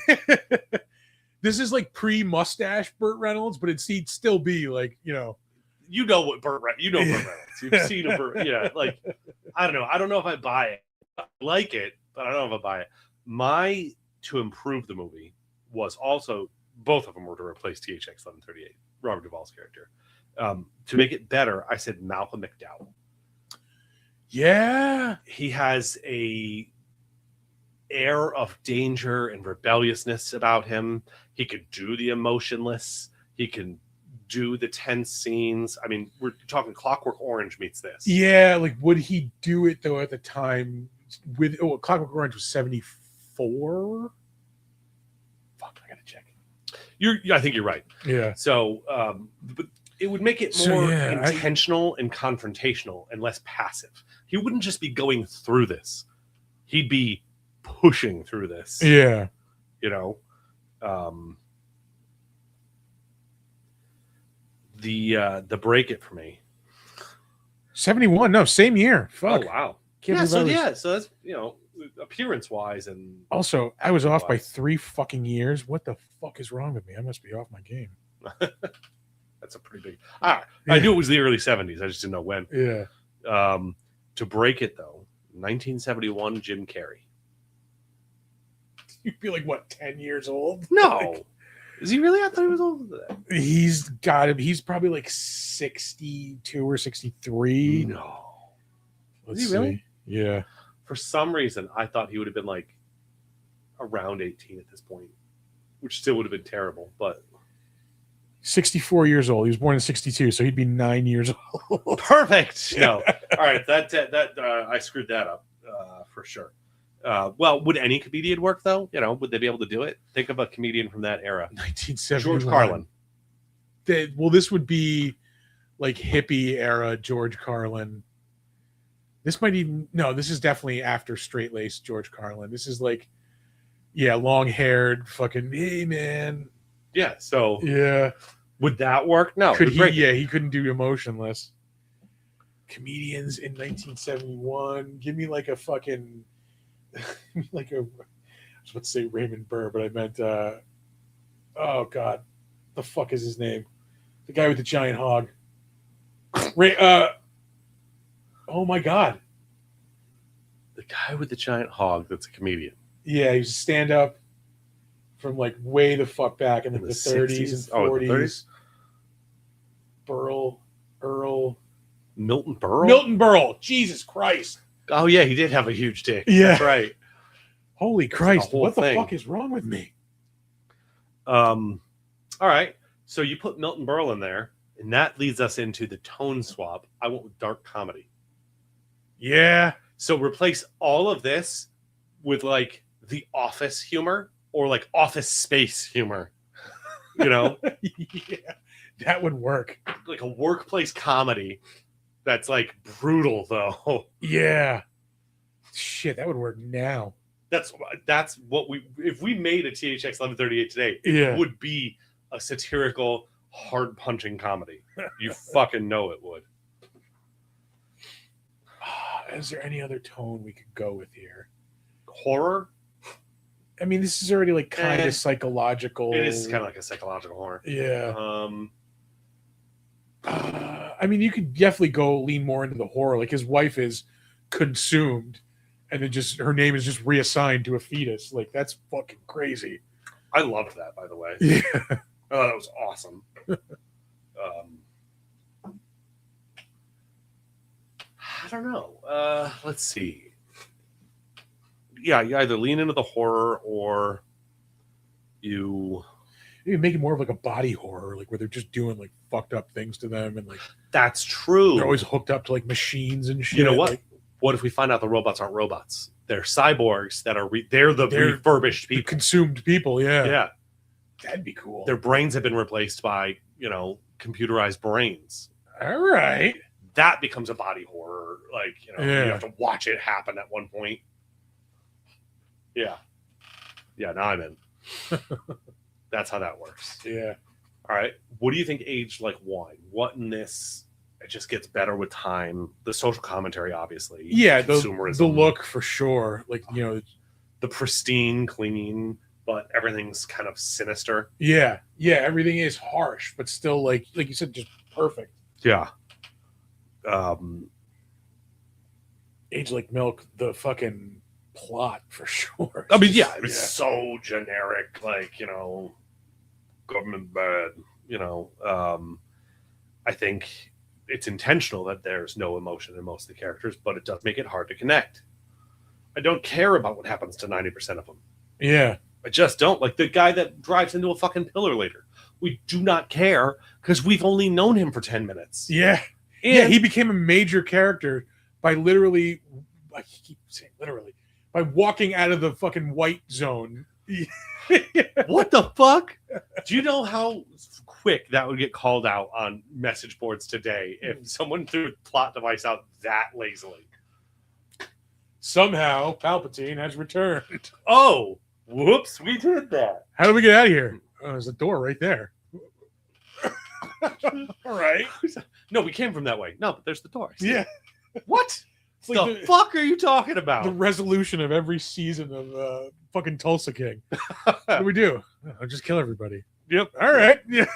this is like pre-mustache Burt Reynolds, but he'd still be like, You know what Burt Reynolds. You know Burt Reynolds. You've seen a Burt. Yeah, like I don't know. I don't know if I buy it. I like it, but I don't know if I buy it. My to improve the movie was also both of them were to replace THX-1138, Robert Duvall's character. To make it better, I said Malcolm McDowell. Yeah, he has a air of danger and rebelliousness about him. He can do the emotionless. He can do the tense scenes. I mean, we're talking Clockwork Orange meets this. Yeah, like would he do it though at the time? With Clockwork Orange was 74. Fuck, I gotta check. I think you're right. Yeah. So, but it would make it more intentional and confrontational and less passive. He wouldn't just be going through this; he'd be pushing through this. Yeah. The break it for me. 71. No, same year. Fuck. Oh wow. So So that's appearance wise and also I was off by 3 fucking years. What the fuck is wrong with me? I must be off my game. That's a pretty big. I knew it was the early 70s. I just didn't know when. Yeah. To break it though, 1971, Jim Carrey. You'd be like what, 10 years old? No. Is he really? I thought he was older than that. He's got him. He's probably like 62 or 63. No. Let's Is he really? see. Yeah. For some reason, I thought he would have been like around 18 at this point, which still would have been terrible. But 64 years old. He was born in 62, so he'd be 9 years old. Perfect. No. All right. That I screwed that up for sure. Well, would any comedian work though? Would they be able to do it? Think of a comedian from that era. 1970. George Carlin. This would be like hippie era George Carlin. This might even this is definitely after straight laced George Carlin. This is like, long haired fucking hey man. Yeah. So yeah, would that work? No. Could he? Yeah, he couldn't do emotionless. Comedians in 1971. Give me like a fucking like a. I was about to say Raymond Burr, but I meant oh god, the fuck is his name? The guy with the giant hog. Oh my god. The guy with the giant hog that's a comedian. Yeah, he was a stand-up from like way the fuck back in the 30s and 40s. Earl. Milton Berle? Milton Berle. Jesus Christ. Oh yeah, he did have a huge dick. Yeah. That's right. Holy Christ. What the thing. Fuck is wrong with me? All right. So you put Milton Berle in there, and that leads us into the tone swap. I went with dark comedy. Yeah. So replace all of this with like the Office humor or like Office Space humor. Yeah. That would work. Like a workplace comedy that's like brutal though. Yeah. Shit, that would work now. That's what if we made a THX-1138 today, it would be a satirical, hard punching comedy. You fucking know it would. Is there any other tone we could go with here? Horror? I mean, this is already like kind of psychological. It is kind of like a psychological horror. Yeah. I mean, you could definitely go lean more into the horror. Like his wife is consumed, and then her name is just reassigned to a fetus. Like that's fucking crazy. I loved that, by the way. Yeah. Oh, that was awesome. I don't know. Let's see. Yeah, you either lean into the horror or you make it more of like a body horror, like where they're just doing like fucked up things to them, and like that's true. They're always hooked up to like machines and shit. You know what? Like, what if we find out the robots aren't robots? They're cyborgs that are they're refurbished people, consumed people. Yeah, yeah, that'd be cool. Their brains have been replaced by computerized brains. All right. That becomes a body horror. Like, you have to watch it happen at one point. Yeah. Yeah, now I'm in. That's how that works. Yeah. All right. What do you think aged like wine? What in this? It just gets better with time. The social commentary, obviously. Yeah, consumerism. The look for sure. Like, the pristine, clean, but everything's kind of sinister. Yeah, everything is harsh, but still like you said, just perfect. Yeah. Age Like Milk, the fucking plot for sure. I mean, yeah, it was so generic, like, government bad, I think it's intentional that there's no emotion in most of the characters, but it does make it hard to connect. I don't care about what happens to 90% of them. Yeah. I just don't. Like the guy that drives into a fucking pillar later. We do not care because we've only known him for 10 minutes. Yeah. And he became a major character by literally, I keep saying literally, by walking out of the fucking white zone. What the fuck? Do you know how quick that would get called out on message boards today if someone threw a plot device out that lazily? Somehow Palpatine has returned. Oh, whoops, we did that. How do we get out of here? Oh, there's a door right there. All right. No, we came from that way. No, but there's the door. Yeah. What? It's like the fuck are you talking about? The resolution of every season of fucking Tulsa King. What do we do? I'll just kill everybody. Yep. All right. Yeah.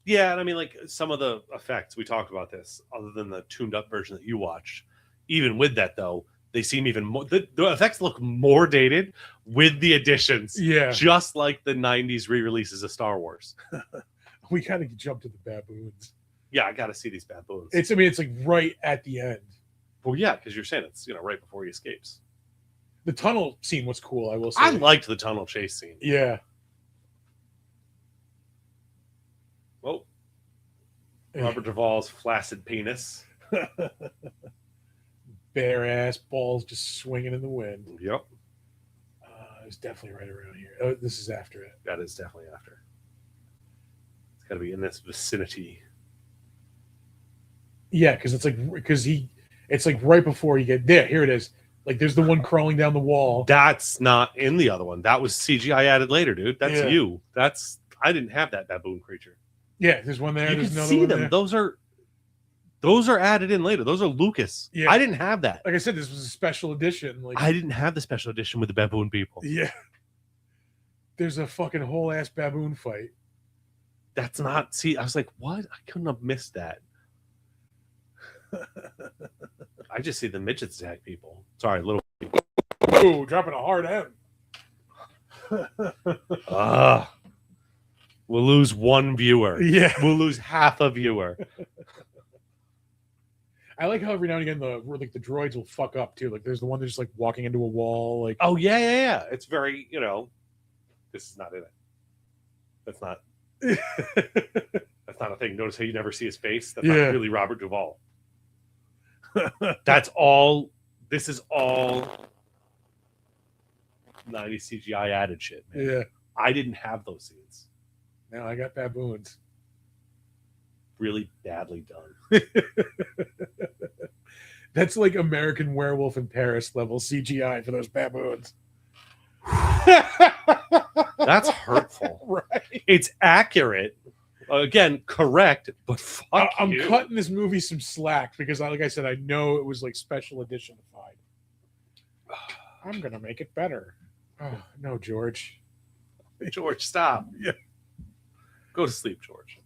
Yeah, and I mean, like some of the effects we talked about this, other than the tuned up version that you watched. Even with that, though, they seem even more. The effects look more dated with the additions. Yeah, just like the '90s re-releases of Star Wars. We gotta jump to the baboons. Yeah, I gotta see these baboons. It's like right at the end. Well, yeah, because you're saying it's right before he escapes. The tunnel scene was cool. I will say. I liked the tunnel chase scene. Yeah. Oh, Robert Duvall's flaccid penis. Bare ass balls just swinging in the wind. Yep. It was definitely right around here. Oh, this is after it. That is definitely after. It's got to be in this vicinity. Yeah, because it's like right before you get there. Here it is. Like there's the one crawling down the wall. That's not in the other one. That was CGI added later, dude. That's you. I didn't have that baboon creature. Yeah, there's one there. You there's can another see one them. There. Those are added in later. Those are Lucas. Yeah. I didn't have that. Like I said, this was a special edition. Like I didn't have the special edition with the baboon people. Yeah. There's a fucking whole ass baboon fight. That's not. See, I was like, what? I couldn't have missed that. I just see the midgets attack people. Sorry, little. Oh, dropping a hard M. We'll lose one viewer. Yeah. We'll lose half a viewer. I like how every now and again the droids will fuck up too. Like there's the one that's just like walking into a wall. Like oh yeah. It's very this is not in it. That's not. That's not a thing. Notice how you never see his face. That's not really Robert Duvall. That's all. This is all 90s CGI added shit, man. Yeah. I didn't have those scenes. Now I got baboons. Really badly done. That's like American Werewolf in Paris level CGI for those baboons. That's hurtful. Right. It's accurate. Again, correct, but fuck I'm you. cutting this movie some slack because, like I said, I know it was like special edition-ified. I'm going to make it better. Oh, no, George. George, stop. Yeah. Go to sleep, George.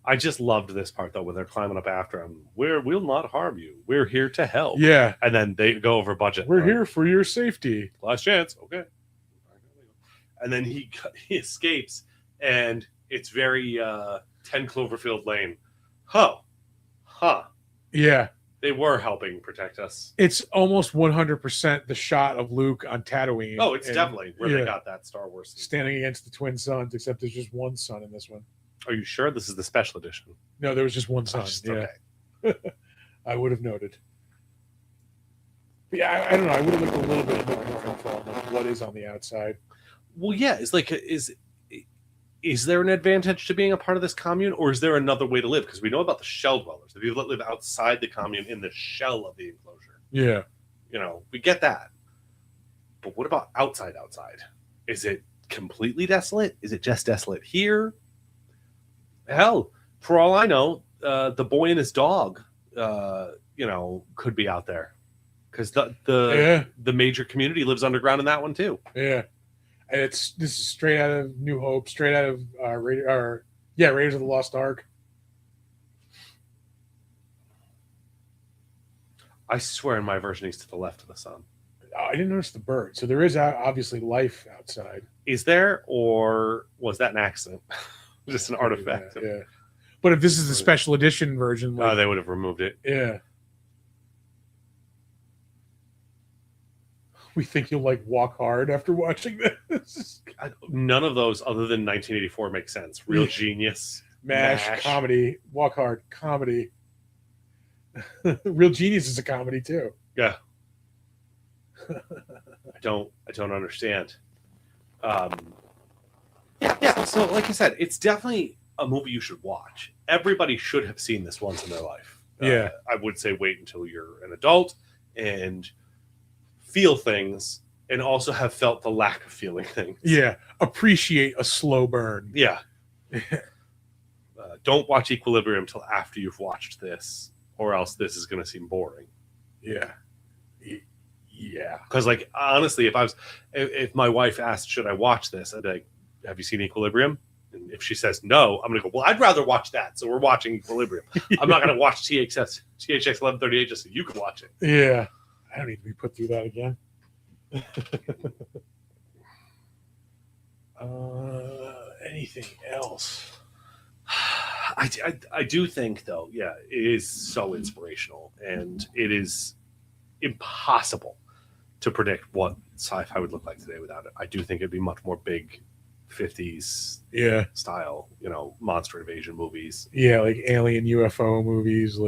I just loved this part though when they're climbing up after him. We'll not harm you. We're here to help. Yeah. And then they go over budget. We're here for your safety. Last chance. Okay. And then he escapes, and it's very 10 Cloverfield Lane. Huh. Yeah. They were helping protect us. It's almost 100% the shot of Luke on Tatooine. Oh, it's definitely where they got that Star Wars scene. Standing against the twin suns, except there's just one sun in this one. Are you sure this is the special edition? No, there was just one sun. Okay. I would have noted. But yeah, I don't know. I would have looked a little bit more info on like what is on the outside. Well, yeah. It's like, is there an advantage to being a part of this commune, or is there another way to live? Because we know about the shell dwellers, the people that live outside the commune in the shell of the enclosure. Yeah. We get that. But what about outside? Is it completely desolate? Is it just desolate here? Hell, for all I know, the boy and his dog could be out there, because the major community lives underground in that one too. Yeah, and this is straight out of New Hope, straight out of Raiders of the Lost Ark. I swear in my version he's to the left of the sun. I didn't notice the bird, so there is obviously life outside. Is there, or was that an accident? Just an artifact? Yeah. But if this is the special edition version, they would have removed it. Yeah. We think you'll walk hard after watching this. None of those other than 1984 make sense. Real Genius, MASH, comedy, Walk Hard, comedy. Real Genius is a comedy too. Yeah. I don't understand. Yeah. So like I said, it's definitely a movie you should watch. Everybody should have seen this once in their life. Yeah. I would say wait until you're an adult and feel things, and also have felt the lack of feeling things. Yeah. Appreciate a slow burn. Yeah. Don't watch Equilibrium till after you've watched this, or else this is going to seem boring. Yeah. Yeah. Because honestly, if my wife asked, should I watch this? I'd be like, have you seen Equilibrium? And if she says no, I'm going to go, well, I'd rather watch that. So we're watching Equilibrium. I'm not going to watch THX-1138 just so you can watch it. Yeah. I don't need to be put through that again. Anything else? I do think, though, yeah, it is so inspirational, and it is impossible to predict what sci-fi would look like today without it. I do think it'd be much more big 50s style, monster invasion movies. Yeah, like alien UFO movies,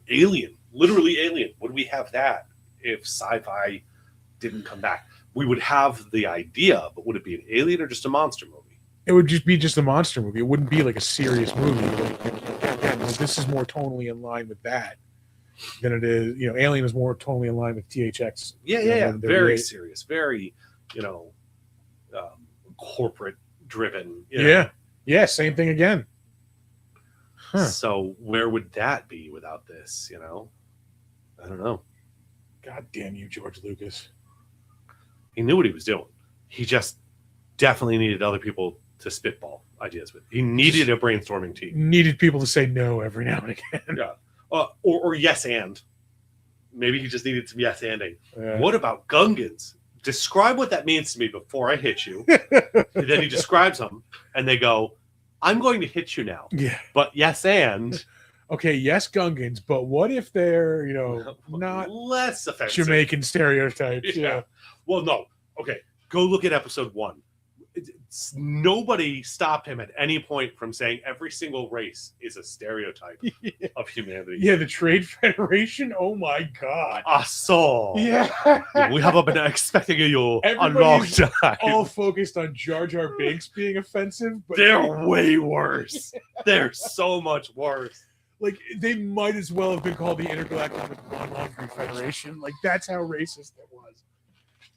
Alien, literally Alien. Would we have that if sci-fi didn't come back? We would have the idea, but would it be an alien or just a monster movie? It would just be a monster movie. It wouldn't be like a serious movie. This is more tonally in line with that than it is. Alien is more tonally in line with THX. Yeah. Very serious, very, corporate driven. Yeah. Same thing again. Huh. So where would that be without this? I don't know. God damn you, George Lucas. He knew what he was doing. He just definitely needed other people to spitball ideas with. He needed a brainstorming team. Needed people to say no every now and again. Yeah. Or yes and. Maybe he just needed some yes anding. Yeah. What about Gungans? Describe what that means to me before I hit you. And then he describes them, and they go, I'm going to hit you now. Yeah. But yes and. Okay, yes, Gungans, but what if they're, not less offensive Jamaican stereotypes? Yeah. Well, no. Okay, go look at episode 1. Nobody stopped him at any point from saying every single race is a stereotype of humanity. Yeah, the Trade Federation. Oh my God. So yeah, we have been expecting you a long time. All focused on Jar Jar Binks being offensive, but they're way worse. They're so much worse. They might as well have been called the Intergalactic Laundry Federation. That's how racist it was.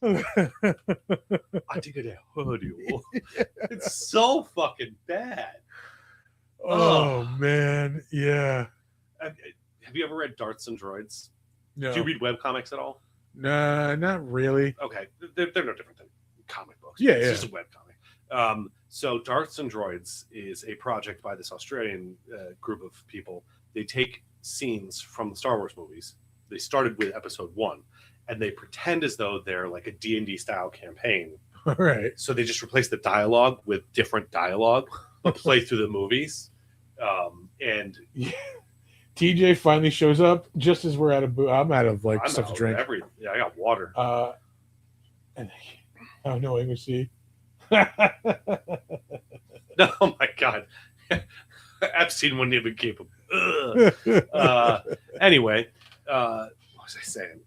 I think I heard you. It's so fucking bad. Oh man, yeah. Have you ever read Darts and Droids? No. Do you read webcomics at all? Nah, not really. Okay, they're no different than comic books. Yeah, It's just a webcomic. So Darts and Droids is a project by this Australian group of people. They take scenes from the Star Wars movies. They started with episode 1. And they pretend as though they're like a D&D style campaign. All right. So they just replace the dialogue with different dialogue and play through the movies. And TJ finally shows up just as we're out of I'm out of stuff to drink. Yeah, I got water. And oh no, let me see. Oh my God. Epstein wouldn't even keep him. Anyway, what was I saying?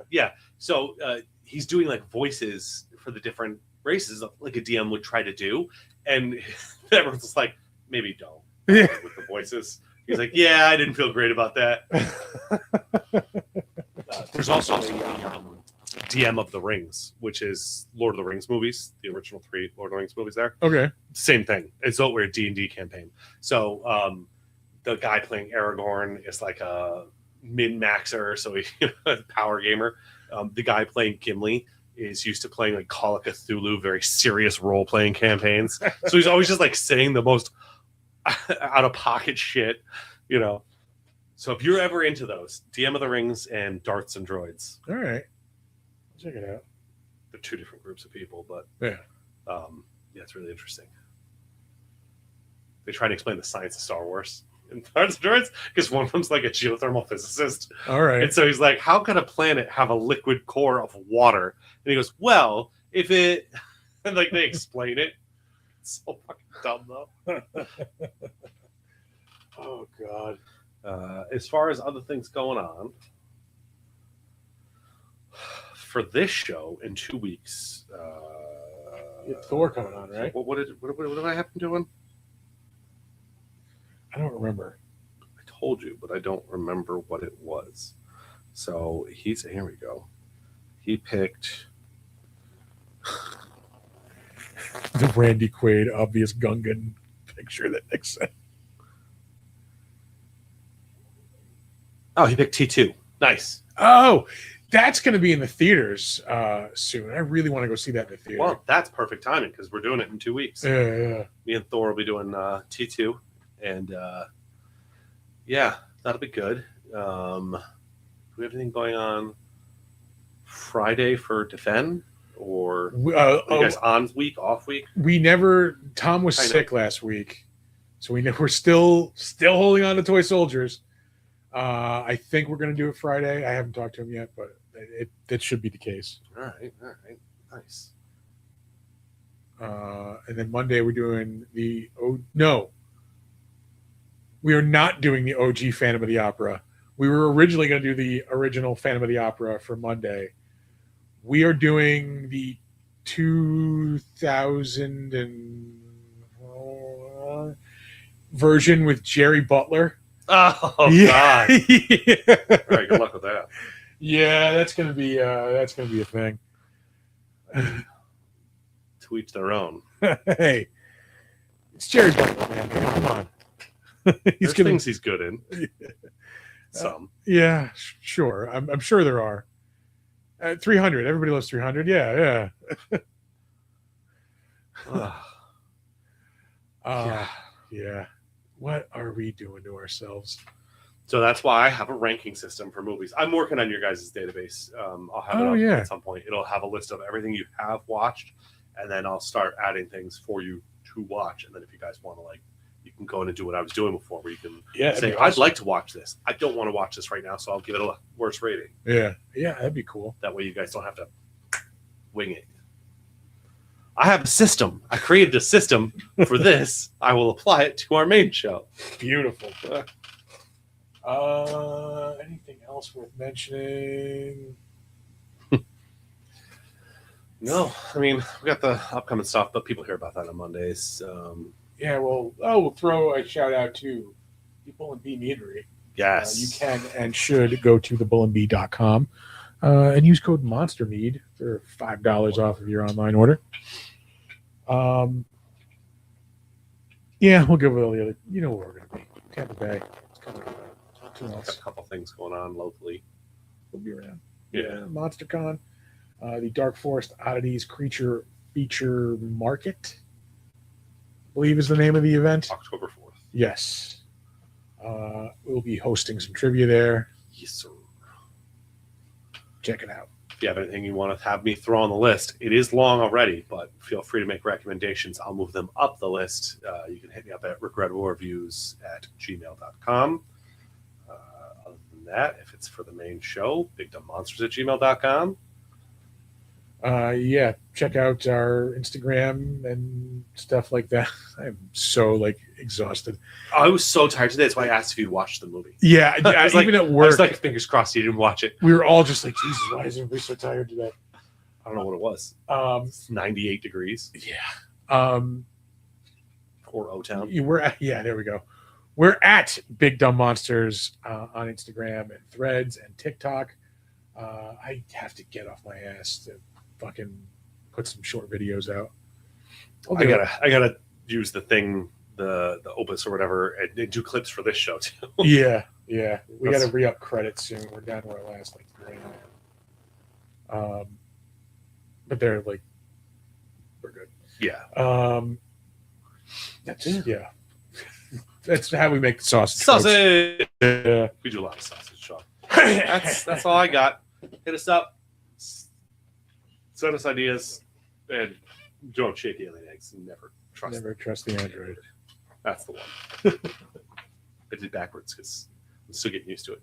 Yeah. So he's doing voices for the different races, like a DM would try to do, and everyone's just like, maybe don't with the voices. He's like, yeah, I didn't feel great about that. There's also a DM of the Rings, which is Lord of the Rings movies, the original 3 Lord of the Rings movies. There, okay, same thing. It's over a D&D campaign. So the guy playing Aragorn is like a min-maxer, so he's a power gamer. The guy playing Gimli is used to playing like Call of Cthulhu, very serious role-playing campaigns. So he's always just like saying the most out-of-pocket shit, you know. So if you're ever into those, DM of the Rings and Darts and Droids. All right. Check it out. They're two different groups of people, but yeah, it's really interesting. They try to explain the science of Star Wars in Darts and Droids because one of them's like a geothermal physicist. All right. And so he's like, how can a planet have a liquid core of water? And he goes, well, if it... And like they explain it. It's so fucking dumb, though. Oh, God. As far as other things going on, for this show in 2 weeks... Thor coming on, right? What did I happen doing? I don't remember. I told you, but I don't remember what it was. So here we go. He picked the Randy Quaid obvious Gungan picture that Nick sent. Oh, he picked T2. Nice. Oh, that's going to be in the theaters soon. I really want to go see that in the theater. Well, that's perfect timing because we're doing it in 2 weeks. Yeah. Me and Thor will be doing T2. And yeah, that'll be good. Do we have anything going on Friday for Defend? Or are you guys on week, off week? We never... Tom was sick last week. So we're still holding on to Toy Soldiers. I think we're going to do it Friday. I haven't talked to him yet, but that should be the case. All right. Nice. And then Monday we're doing we are not doing the OG Phantom of the Opera. We were originally going to do the original Phantom of the Opera for Monday. We are doing the 2000 version with Jerry Butler. Oh yeah. God! Yeah. All right, good luck with that. Yeah, that's gonna be a thing. To each their own. Hey, it's Jerry Butler, man. Come on. There's things he's good in. Some. Yeah, sure. I'm sure there are. 300. Everybody loves 300. Yeah. Yeah. What are we doing to ourselves? So that's why I have a ranking system for movies. I'm working on your guys' database. I'll have it up at some point. It'll have a list of everything you have watched, and then I'll start adding things for you to watch. And then if you guys want to, you can go in and do what I was doing before, where you can say, awesome. I'd like to watch this. I don't want to watch this right now, so I'll give it a worse rating. Yeah, that'd be cool. That way you guys don't have to wing it. I have a system. I created a system for this. I will apply it to our main show. Beautiful. Anything else worth mentioning? No, I mean, we got the upcoming stuff, but people hear about that on Mondays. Yeah, well, we'll throw a shout out to the Bull and Bee Meadery. Yes. You can and should go to thebullandbee.com and use code MONSTERMEAD for $5 off of your online order. Yeah, we'll go with all the other. You know where we're going to be. Tampa Bay. It's coming around. Got a couple things going on locally. We'll be around. Yeah. MonsterCon, the Dark Forest Oddities Creature Feature Market, I believe is the name of the event. October 4th. Yes. We'll be hosting some trivia there. Yes, sir. Check it out. If you have anything you want to have me throw on the list, it is long already, but feel free to make recommendations. I'll move them up the list. You can hit me up at regrettablereviews@gmail.com. Other than that, if it's for the main show, bigdumbmonsters@gmail.com. Yeah, check out our Instagram and stuff like that. I'm so exhausted. I was so tired today. That's why I asked if you watched the movie. Yeah, even at work. I was fingers crossed you didn't watch it. We were all just Jesus, why is everybody so tired today? I don't know what it was. 98 degrees. Yeah. Or O-Town. There we go. We're at Big Dumb Monsters on Instagram and Threads and TikTok. I have to get off my ass to fucking put some short videos out. I gotta use the thing the opus or whatever and do clips for this show too. Yeah. We got to re-up credits soon. We're down to our last like 3 now. But they're like, we're good. Yeah. That's how we make the sausage. Sausage. Yeah. We do a lot of sausage, Sean. That's all I got. Hit us up. Send us ideas. And don't shake alien eggs. Never trust the Android. That's the one. I did backwards because I'm still getting used to it.